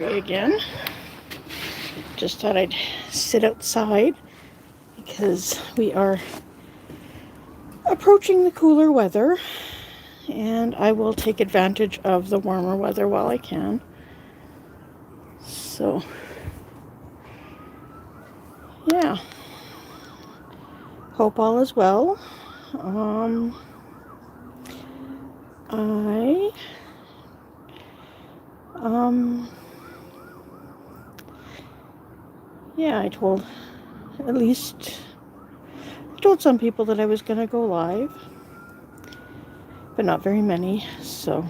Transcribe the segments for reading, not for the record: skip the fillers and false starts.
Again. Just thought I'd sit outside because we are approaching the cooler weather, and I will take advantage of the warmer weather while I can. So, yeah. Hope all is well. I told some people that I was going to go live, but not very many, so,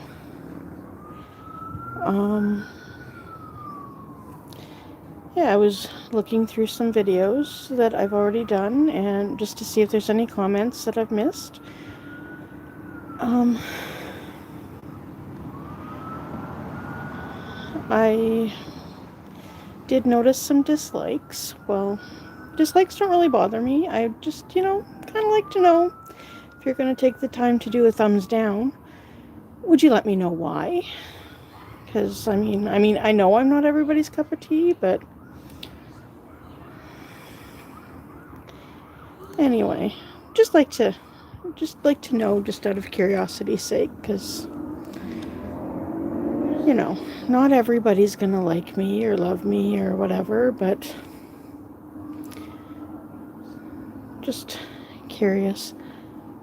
I was looking through some videos that I've already done, and just to see if there's any comments that I've missed. I did notice some dislikes. Well, dislikes don't really bother me. I just, kind of like to know if you're going to take the time to do a thumbs down. Would you let me know why? Because, I know I'm not everybody's cup of tea, but anyway, just like to know, just out of curiosity's sake, because, not everybody's going to like me or love me or whatever, but just curious.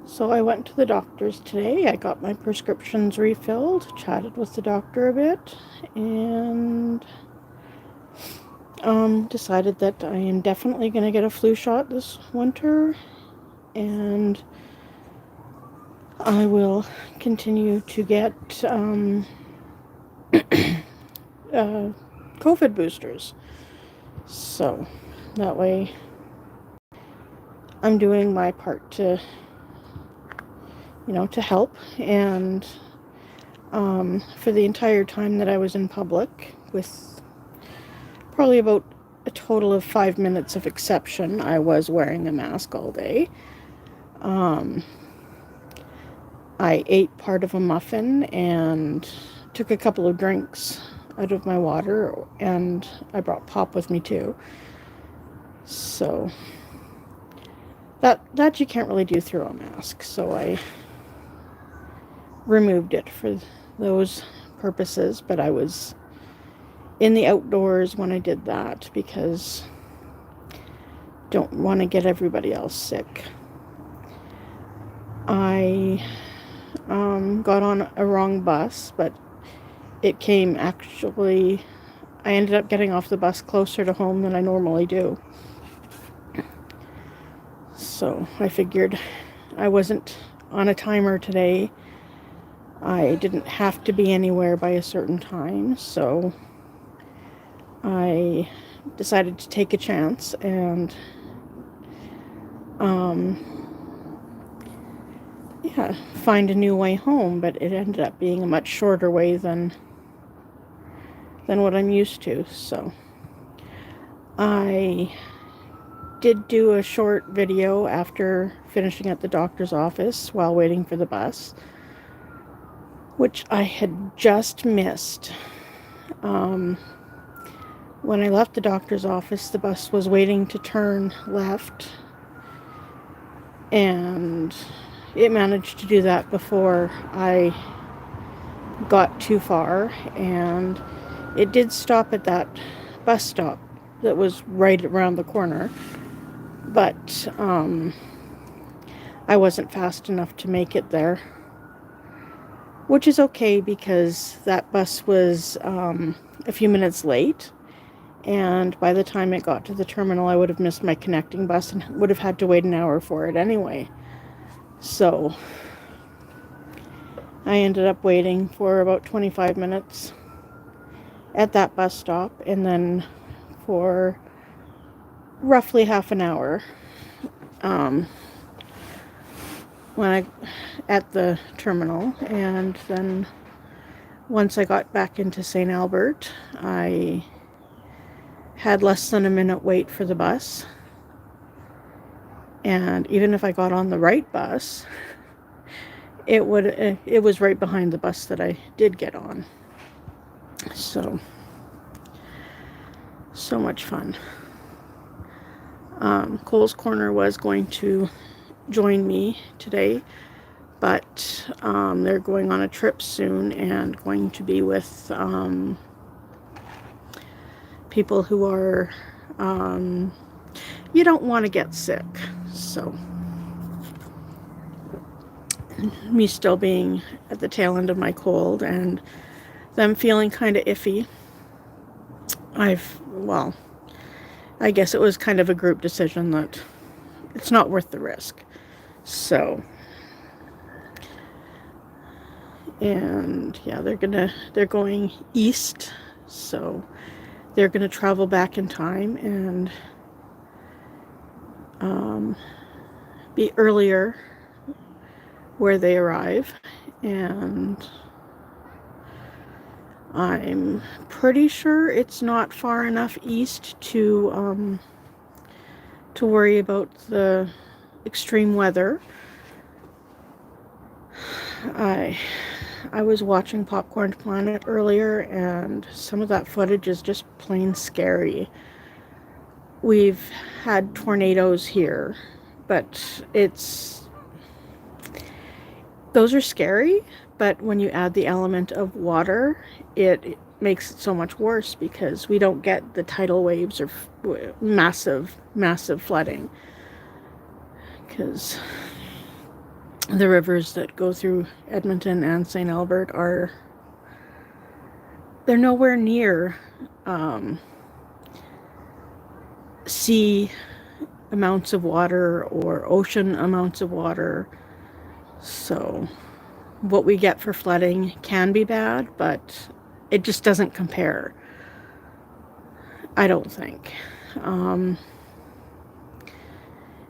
So I went to the doctor's today. I got my prescriptions refilled, chatted with the doctor a bit, and decided that I am definitely going to get a flu shot this winter, and I will continue to get COVID boosters. So that way I'm doing my part to help. And for the entire time that I was in public, with probably about a total of 5 minutes of exception, I was wearing a mask all day. I ate part of a muffin and took a couple of drinks out of my water, and I brought pop with me too. So that you can't really do through a mask, so I removed it for those purposes, but I was in the outdoors when I did that because don't want to get everybody else sick. I got on a wrong bus, but it came I ended up getting off the bus closer to home than I normally do. So I figured I wasn't on a timer today. I didn't have to be anywhere by a certain time, so I decided to take a chance and find a new way home, but it ended up being a much shorter way than what I'm used to. So I did do a short video after finishing at the doctor's office while waiting for the bus, which I had just missed. When I left the doctor's office, the bus was waiting to turn left, and it managed to do that before I got too far, and it did stop at that bus stop that was right around the corner, but I wasn't fast enough to make it there, which is okay because that bus was a few minutes late, and by the time it got to the terminal, I would have missed my connecting bus and would have had to wait an hour for it anyway. So I ended up waiting for about 25 minutes at that bus stop, and then for roughly half an hour at the terminal. And then once I got back into St. Albert, I had less than a minute wait for the bus. And even if I got on the right bus, it was right behind the bus that I did get on. So So much fun. Cole's Corner was going to join me today, but they're going on a trip soon and going to be with people who are, you don't want to get sick. So, me still being at the tail end of my cold and them feeling kind of iffy, I guess it was kind of a group decision that it's not worth the risk. So, and yeah, they're going east, so they're gonna travel back in time and be earlier where they arrive, and I'm pretty sure it's not far enough east to worry about the extreme weather. I was watching Popcorn Planet earlier, and some of that footage is just plain scary. We've had tornadoes here, but those are scary, but when you add the element of water, it makes it so much worse because we don't get the tidal waves or massive flooding, because the rivers that go through Edmonton and St. Albert they're nowhere near sea amounts of water or ocean amounts of water. So what we get for flooding can be bad, but it just doesn't compare, I don't think.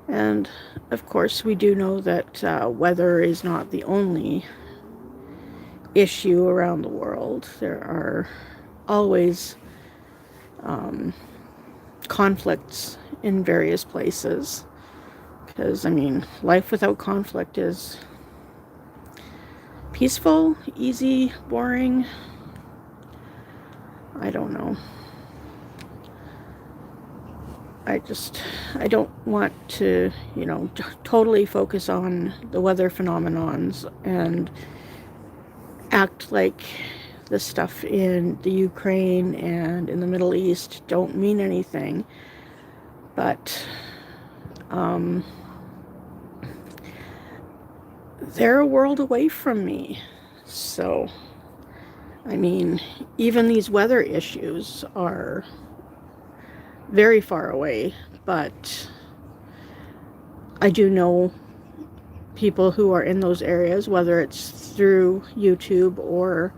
And of course, we do know that weather is not the only issue around the world. There are always conflicts in various places, because, I mean, life without conflict is peaceful, easy, boring. I don't know. I don't want to, totally focus on the weather phenomenons and act like the stuff in the Ukraine and in the Middle East don't mean anything. But they're a world away from me. So, I mean, even these weather issues are very far away, but I do know people who are in those areas, whether it's through YouTube or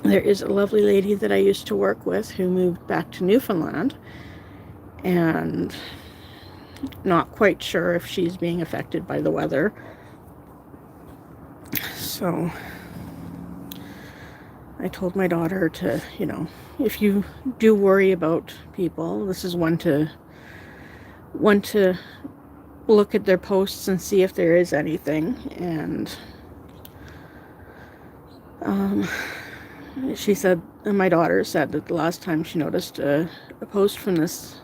there is a lovely lady that I used to work with who moved back to Newfoundland, and not quite sure if she's being affected by the weather. So I told my daughter to, if you do worry about people, this is one to look at their posts and see if there is anything. And she said, and my daughter said that the last time she noticed a post from this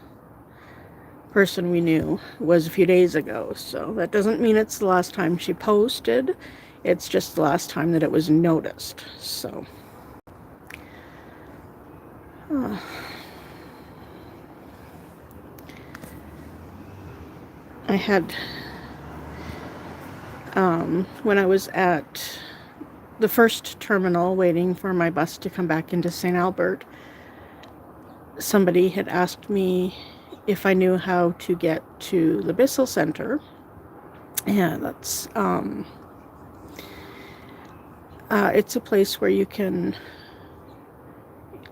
person we knew was a few days ago. So that doesn't mean it's the last time she posted. It's just the last time that it was noticed. So I had, when I was at the first terminal waiting for my bus to come back into St. Albert, somebody had asked me if I knew how to get to the Bissell Center. And that's, it's a place where you can,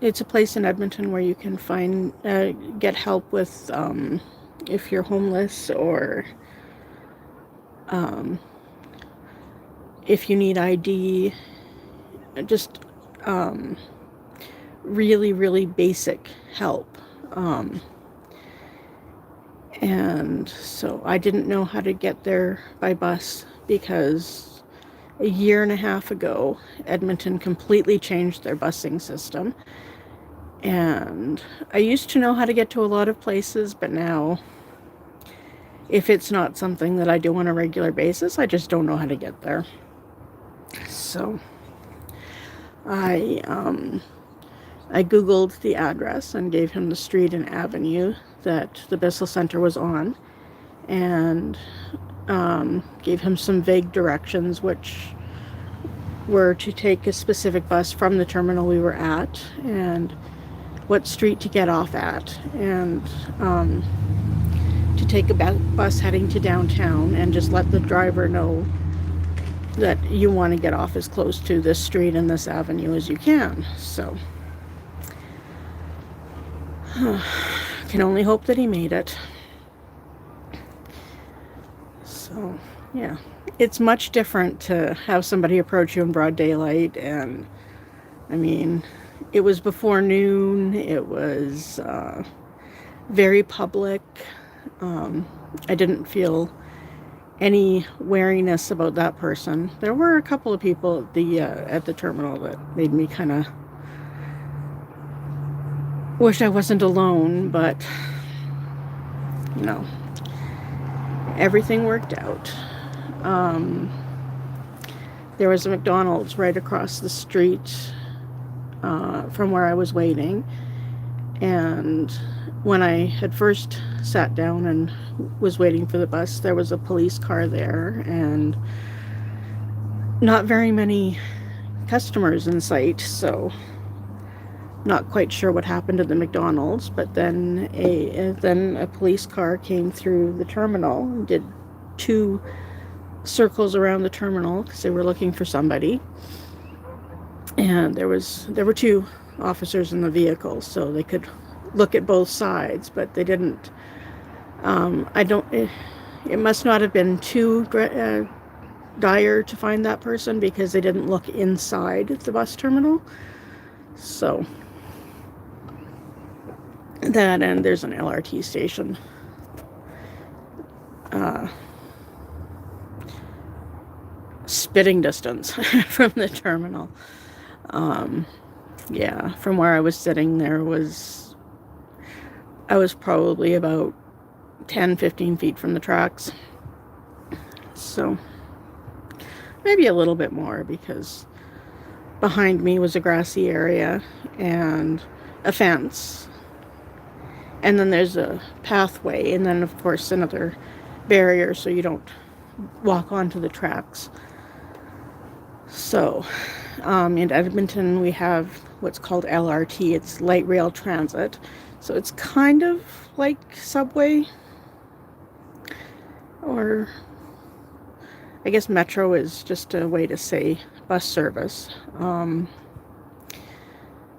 it's a place in Edmonton where you can find, get help with, if you're homeless, or if you need ID, just really, really basic help. And so I didn't know how to get there by bus because a year and a half ago, Edmonton completely changed their busing system. And I used to know how to get to a lot of places, but now if it's not something that I do on a regular basis, I just don't know how to get there. So I Googled the address and gave him the street and avenue that the Bissell Center was on, and gave him some vague directions, which were to take a specific bus from the terminal we were at and what street to get off at, and to take a bus heading to downtown, and just let the driver know that you want to get off as close to this street and this avenue as you can. So can only hope that he made it. So yeah, it's much different to have somebody approach you in broad daylight, and I mean, it was before noon. It was very public. I didn't feel any wariness about that person. There were a couple of people at the terminal that made me kind of wish I wasn't alone, but you know, everything worked out. There was a McDonald's right across the street from where I was waiting, and when I had first sat down and was waiting for the bus, there was a police car there and not very many customers in sight, so not quite sure what happened to the McDonald's. But then a police car came through the terminal and did 2 circles around the terminal because they were looking for somebody, and there were 2 officers in the vehicle, so they could look at both sides, but they didn't. It must not have been too dire to find that person, because they didn't look inside the bus terminal. So that, and there's an LRT station spitting distance from the terminal. Yeah, from where I was sitting, I was probably about 10-15 feet from the tracks. So maybe a little bit more, because behind me was a grassy area and a fence. And then there's a pathway, and then of course another barrier so you don't walk onto the tracks. So in Edmonton we have what's called LRT. It's light rail transit. So it's kind of like subway, or I guess metro is just a way to say bus service.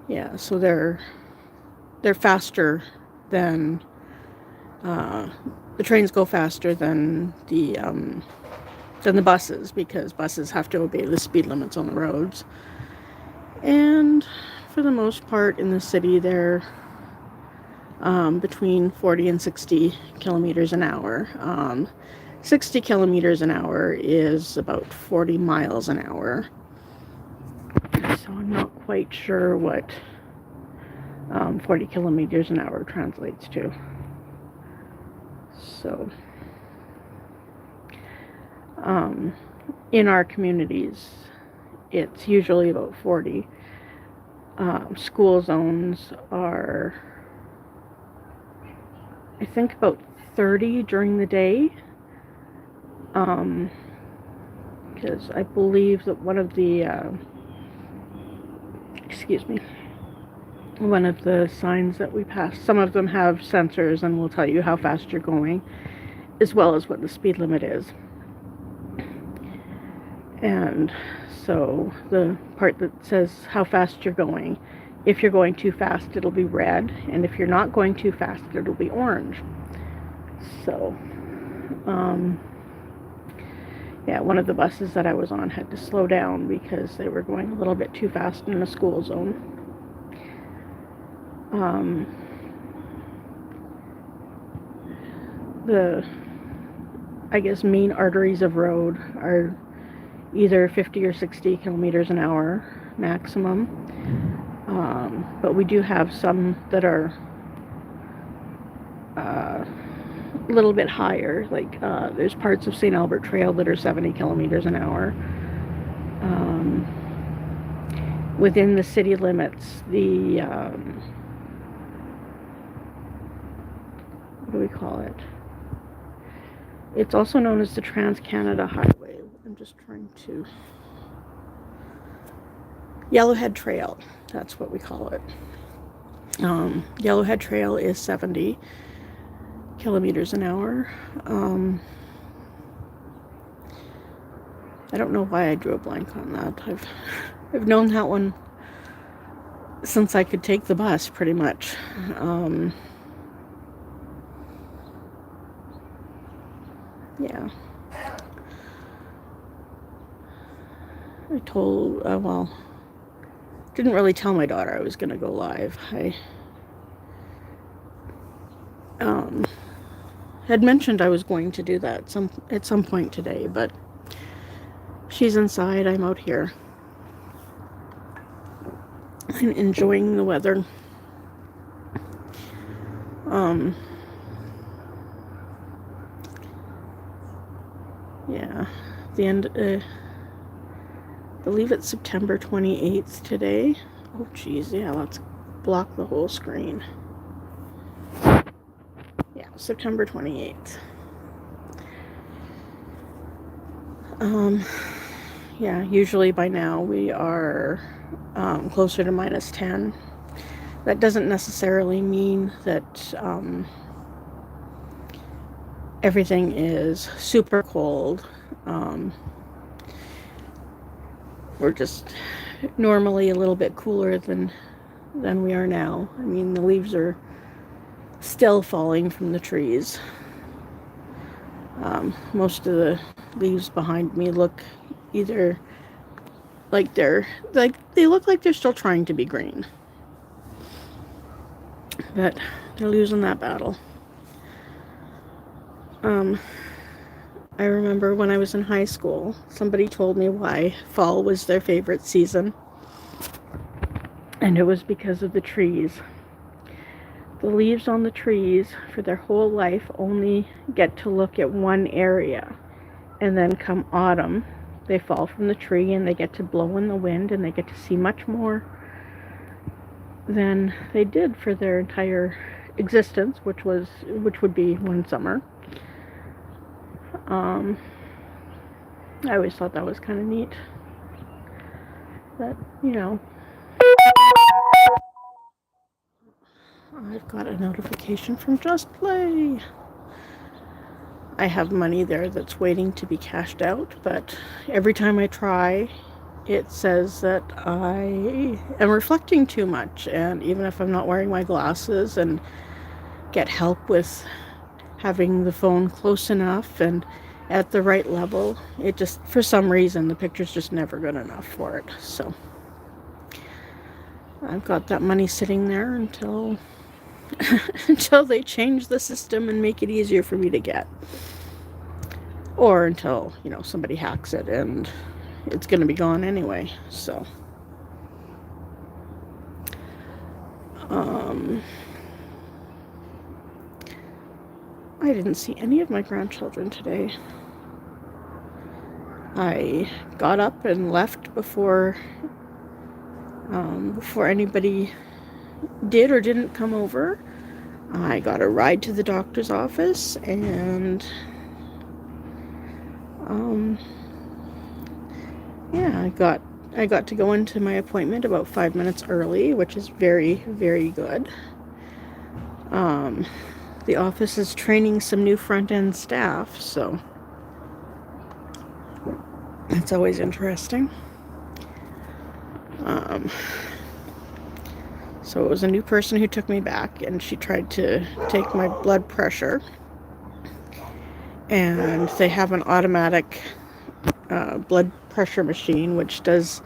Yeah, so they're faster than the trains go faster than the buses, because buses have to obey the speed limits on the roads. And for the most part in the city, they're between 40 and 60 kilometers an hour. 60 kilometers an hour is about 40 miles an hour. So I'm not quite sure what 40 kilometers an hour translates to. So in our communities, it's usually about 40. School zones are, I think, about 30 during the day. Because I believe that one of the signs that we pass, some of them have sensors and will tell you how fast you're going, as well as what the speed limit is. And so the part that says how fast you're going, if you're going too fast, it'll be red, and if you're not going too fast, it'll be orange. So yeah, one of the buses that I was on had to slow down because they were going a little bit too fast in a school zone. The, I guess, main arteries of road are either 50 or 60 kilometers an hour maximum. But we do have some that are a little bit higher. Like there's parts of St. Albert Trail that are 70 kilometers an hour. Within the city limits, the what do we call it? It's also known as the Trans-Canada Highway. I'm just trying to... Yellowhead Trail, that's what we call it. Yellowhead Trail is 70 kilometers an hour. I don't know why I drew a blank on that. I've known that one since I could take the bus, pretty much. Yeah. I told, didn't really tell my daughter I was going to go live. I had mentioned I was going to do that at some point today, but she's inside, I'm out here. I'm enjoying the weather. Yeah, the end, I believe it's September 28th today. Oh geez, yeah, let's block the whole screen. Yeah, September 28th. Yeah, usually by now we are closer to -10. That doesn't necessarily mean that everything is super cold. We're just normally a little bit cooler than we are now. I mean, the leaves are still falling from the trees. Most of the leaves behind me look either like they look like they're still trying to be green, but they're losing that battle. I remember when I was in high school, somebody told me why fall was their favorite season, and it was because of the trees. The leaves on the trees for their whole life only get to look at one area, and then come autumn, they fall from the tree and they get to blow in the wind, and they get to see much more than they did for their entire existence, which would be one summer. I always thought that was kind of neat. That, I've got a notification from Just Play. I have money there that's waiting to be cashed out, but every time I try, it says that I am reflecting too much, and even if I'm not wearing my glasses and get help with having the phone close enough and at the right level, it just, for some reason, the picture's just never good enough for it. So I've got that money sitting there until they change the system and make it easier for me to get, or until somebody hacks it and it's going to be gone anyway. So I didn't see any of my grandchildren today. I got up and left before anybody did or didn't come over. I got a ride to the doctor's office, and yeah, I got to go into my appointment about 5 minutes early, which is very, very good. The office is training some new front-end staff, so it's always interesting. So it was a new person who took me back, and she tried to take my blood pressure. And they have an automatic blood pressure machine, which does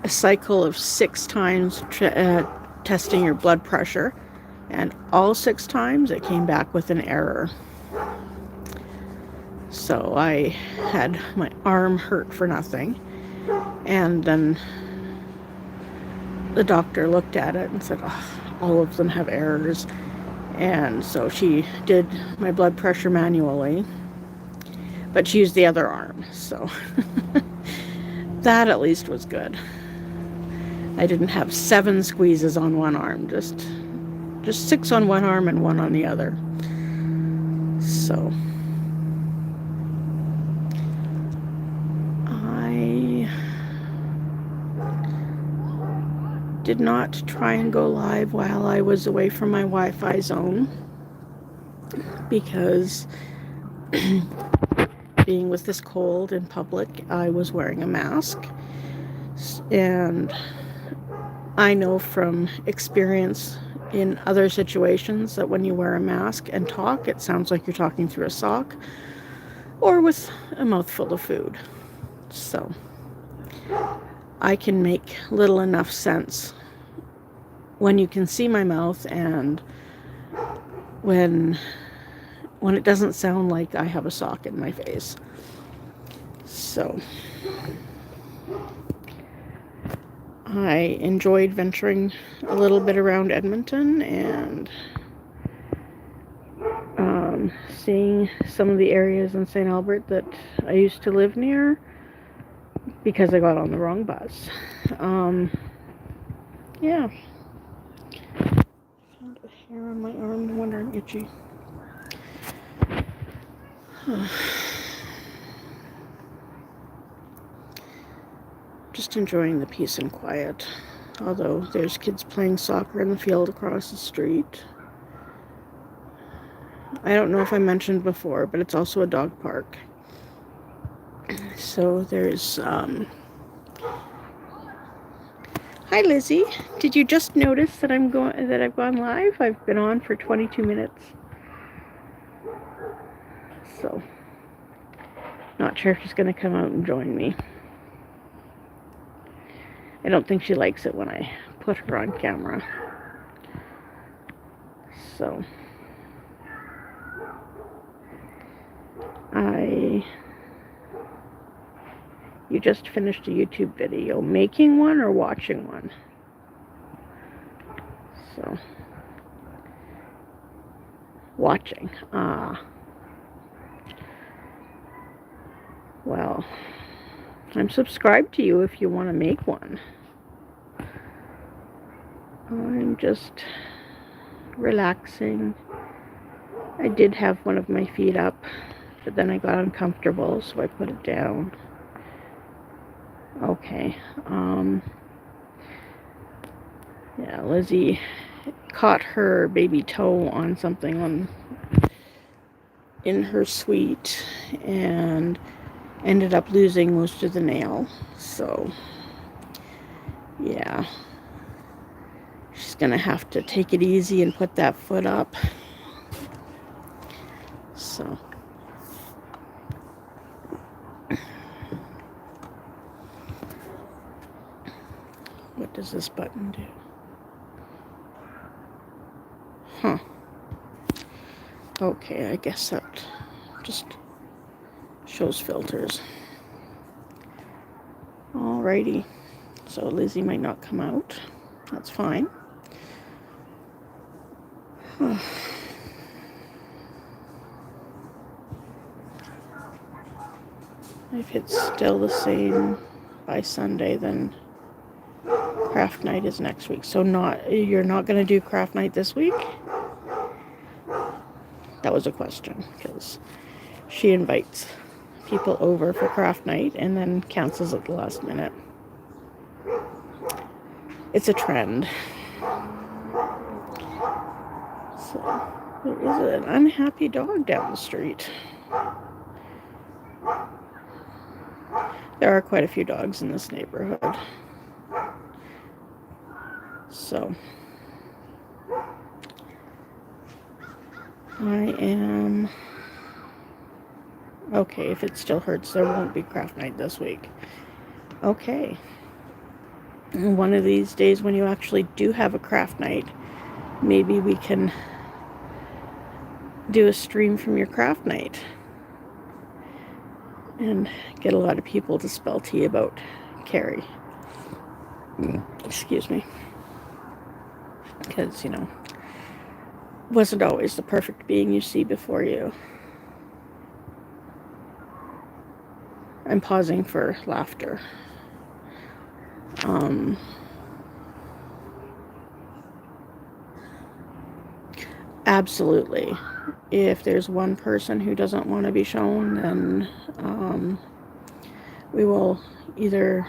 a cycle of 6 times testing your blood pressure. And all 6 times it came back with an error. So I had my arm hurt for nothing. And then the doctor looked at it and said, oh, all of them have errors. And so she did my blood pressure manually, but she used the other arm. So that at least was good. I didn't have 7 squeezes on one arm, just 6 on one arm and 1 on the other. So I did not try and go live while I was away from my Wi-Fi zone because being with this cold in public, I was wearing a mask. And I know from experience in other situations that when you wear a mask and talk, it sounds like you're talking through a sock or with a mouthful of food. So I can make little enough sense when you can see my mouth and when it doesn't sound like I have a sock in my face. So I enjoyed venturing a little bit around Edmonton and seeing some of the areas in St. Albert that I used to live near because I got on the wrong bus. Yeah. Found a hair on my arm, no wonder I'm itchy. Just enjoying the peace and quiet. Although there's kids playing soccer in the field across the street. I don't know if I mentioned before, but it's also a dog park. So there's Hi Lizzie. Did you just notice that I've gone live? I've been on for 22 minutes. So not sure if she's going to come out and join me. I don't think she likes it when I put her on camera. So you just finished a YouTube video, making one or watching one? So, watching. Well, I'm subscribed to you if you want to make one. I'm just relaxing. I did have one of my feet up, but then I got uncomfortable, so I put it down. Okay. Yeah, Lizzie caught her baby toe on something in her suite and ended up losing most of the nail. So, yeah. She's gonna have to take it easy and put that foot up. So. What does this button do? Huh. Okay, I guess that just shows filters. Alrighty. So Lizzie might not come out. That's fine. If it's still the same by Sunday, then craft night is next week. So you're not going to do craft night this week? That was a question, because she invites people over for craft night and then cancels at the last minute. It's a trend. So there is an unhappy dog down the street. There are quite a few dogs in this neighborhood. So I am okay. If it still hurts, there won't be craft night this week. Okay. And one of these days when you actually do have a craft night, maybe we can do a stream from your craft night and get a lot of people to spell tea about Carrie. Excuse me. Because, you know, wasn't always the perfect being you see before you. I'm pausing for laughter. Absolutely. If there's one person who doesn't want to be shown, then we will either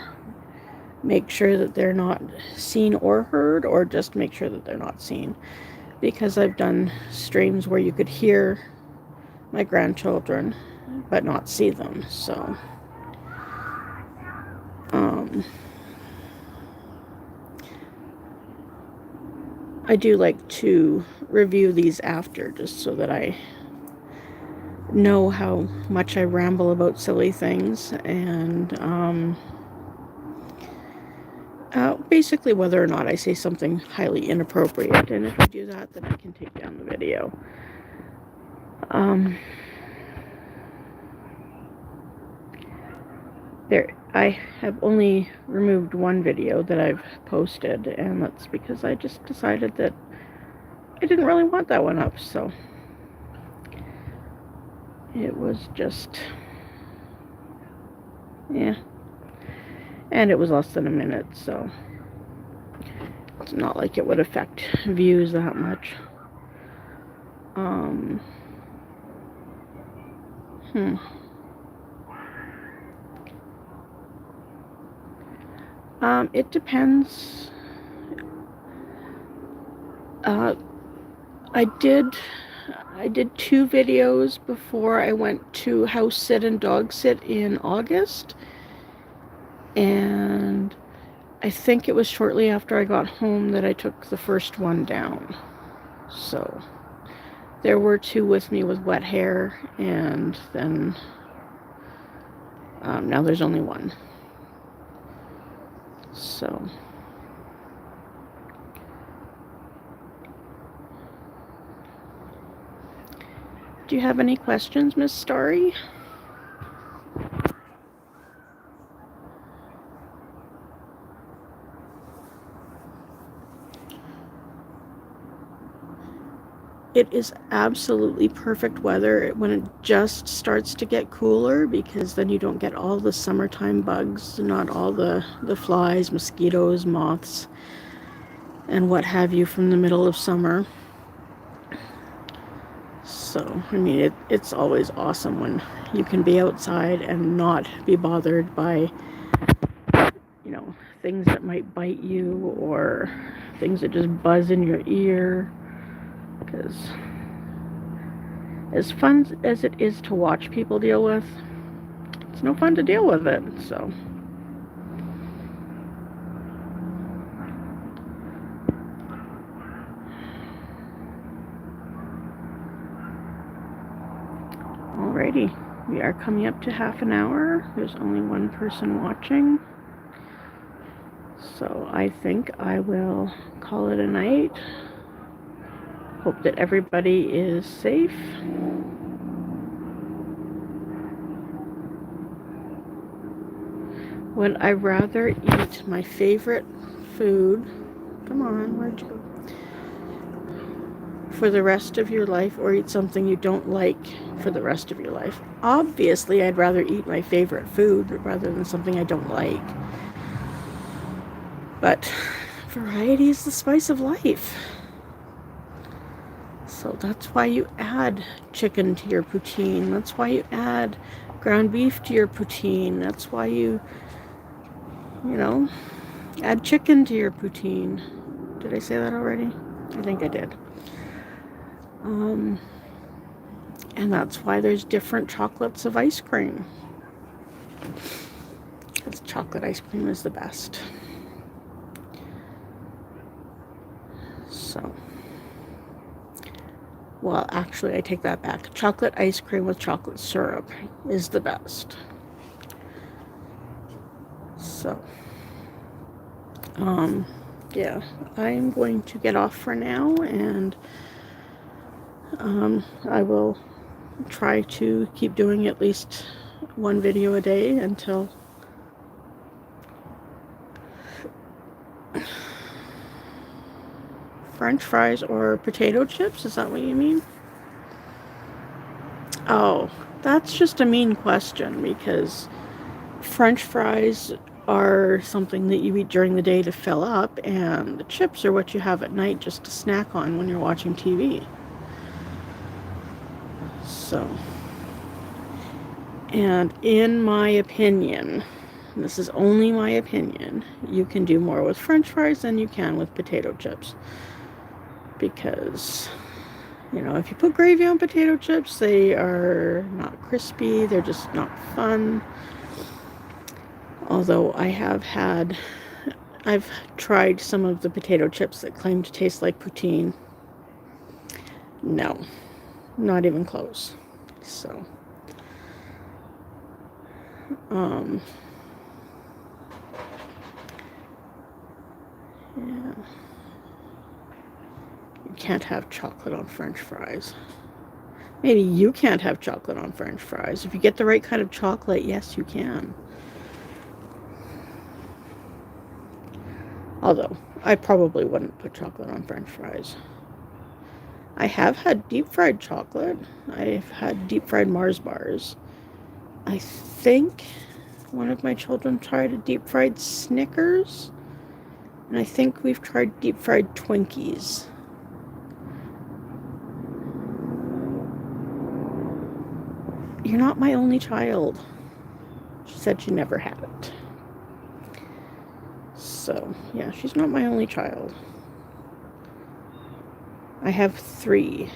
make sure that they're not seen or heard, or just make sure that they're not seen. Because I've done streams where you could hear my grandchildren but not see them. So I do like to review these after, just so that I know how much I ramble about silly things, and basically whether or not I say something highly inappropriate. And if I do that, then I can take down the video. I have only removed one video that I've posted, and that's because I just decided that I didn't really want that one up, so it was just, yeah. And it was less than a minute, so it's not like it would affect views that much. It depends. I did 2 videos before I went to house sit and dog sit in August, and I think it was shortly after I got home that I took the first one down. So there were 2 with me with wet hair, and then now there's only 1. So do you have any questions, Miss Starry? It is absolutely perfect weather when it just starts to get cooler, because then you don't get all the summertime bugs, not all the flies, mosquitoes, moths, and what have you from the middle of summer. So, I mean, it's always awesome when you can be outside and not be bothered by, you know, things that might bite you or things that just buzz in your ear. Because as fun as it is to watch people deal with, it's no fun to deal with it, so. Alrighty, we are coming up to half an hour. There's only one person watching. So I think I will call it a night. Hope that everybody is safe. Would I rather eat my favorite food? Come on, where'd you go? For the rest of your life, or eat something you don't like for the rest of your life? Obviously, I'd rather eat my favorite food rather than something I don't like. But variety is the spice of life. So that's why you add chicken to your poutine. That's why you add ground beef to your poutine. That's why you know, add chicken to your poutine. Did I say that already? I think I did. And that's why there's different chocolates of ice cream. Because chocolate ice cream is the best. So, well, actually, I take that back. Chocolate ice cream with chocolate syrup is the best. So, yeah, I'm going to get off for now, and I will try to keep doing at least one video a day until French fries or potato chips? Is that what you mean? Oh, that's just a mean question, because French fries are something that you eat during the day to fill up, and the chips are what you have at night just to snack on when you're watching TV. So, and in my opinion, and this is only my opinion, you can do more with French fries than you can with potato chips. Because, you know, if you put gravy on potato chips, they are not crispy, they're just not fun. Although I've tried some of the potato chips that claim to taste like poutine. No, not even close. So, yeah. You can't have chocolate on French fries. Maybe you can't have chocolate on French fries. If you get the right kind of chocolate, yes, you can. Although, I probably wouldn't put chocolate on French fries. I have had deep fried chocolate. I've had deep fried Mars bars. I think one of my children tried a deep fried Snickers. And I think we've tried deep fried Twinkies. You're not my only child. She said she never had it. So, yeah, she's not my only child. I have 3,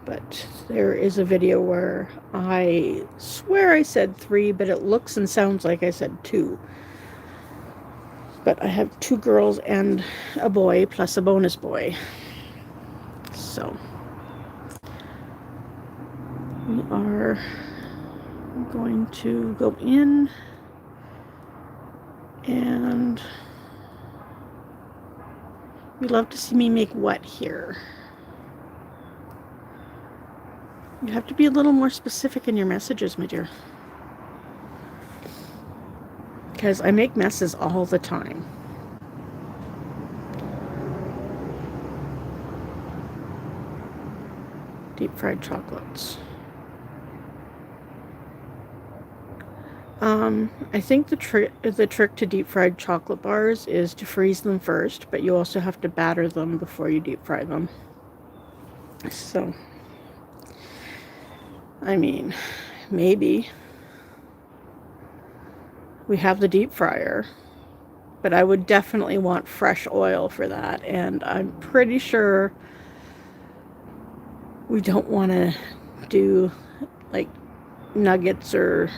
but there is a video where I swear I said 3, but it looks and sounds like I said 2. But I have 2 girls and a boy plus a bonus boy. So, we are going to go in and you'd love to see me make what here? You have to be a little more specific in your messages, my dear. Because I make messes all the time. Deep fried chocolates. I think the trick to deep fried chocolate bars is to freeze them first, but you also have to batter them before you deep fry them. So, I mean, maybe. We have the deep fryer, but I would definitely want fresh oil for that, and I'm pretty sure we don't want to do like nuggets or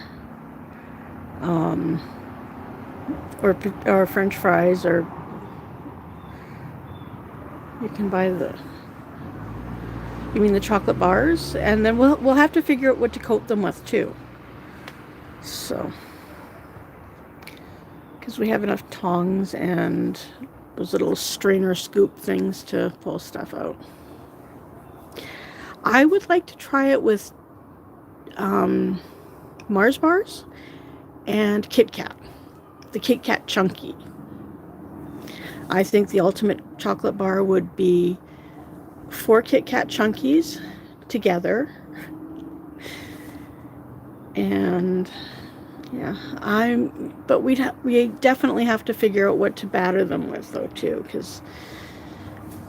French fries, or you can buy you mean the chocolate bars? And then we'll have to figure out what to coat them with too. So, because we have enough tongs and those little strainer scoop things to pull stuff out. I would like to try it with Mars bars and Kit Kat. The Kit Kat Chunky. I think the ultimate chocolate bar would be 4 Kit Kat Chunkies together. And yeah, but we definitely have to figure out what to batter them with though too, because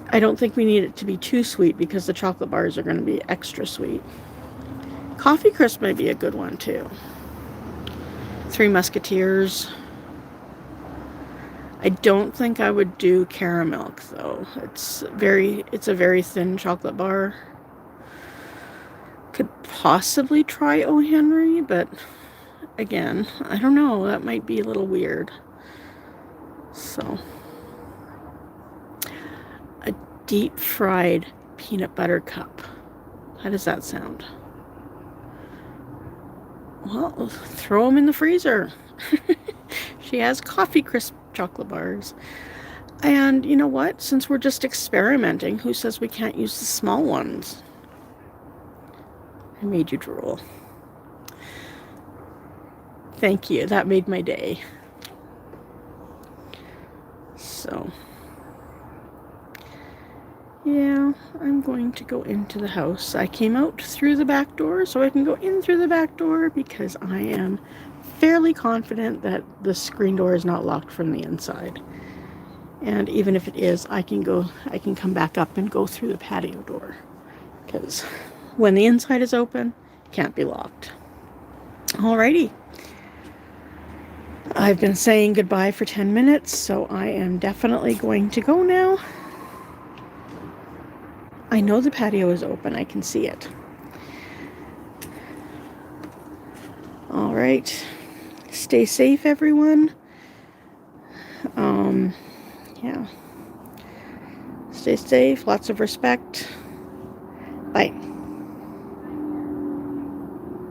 I don't think we need it to be too sweet, because the chocolate bars are going to be extra sweet. Coffee Crisp may be a good one too. 3 Musketeers. I don't think I would do Caramilk though. It's a very thin chocolate bar. Could possibly try O. Henry, but again, I don't know. That might be a little weird. So, a deep fried peanut butter cup. How does that sound? Well, throw them in the freezer. She has Coffee Crisp chocolate bars. And you know what? Since we're just experimenting, who says we can't use the small ones? I made you drool. Thank you. That made my day. So, Yeah, I'm going to go into the house. I came out through the back door so I can go in through the back door because I am fairly confident that the screen door is not locked from the inside. And even if it is, I can come back up and go through the patio door. Because when the inside is open, it can't be locked. Alrighty. I've been saying goodbye for 10 minutes, so I am definitely going to go now. I know the patio is open. I can see it. All right. Stay safe, everyone. Yeah. Stay safe. Lots of respect.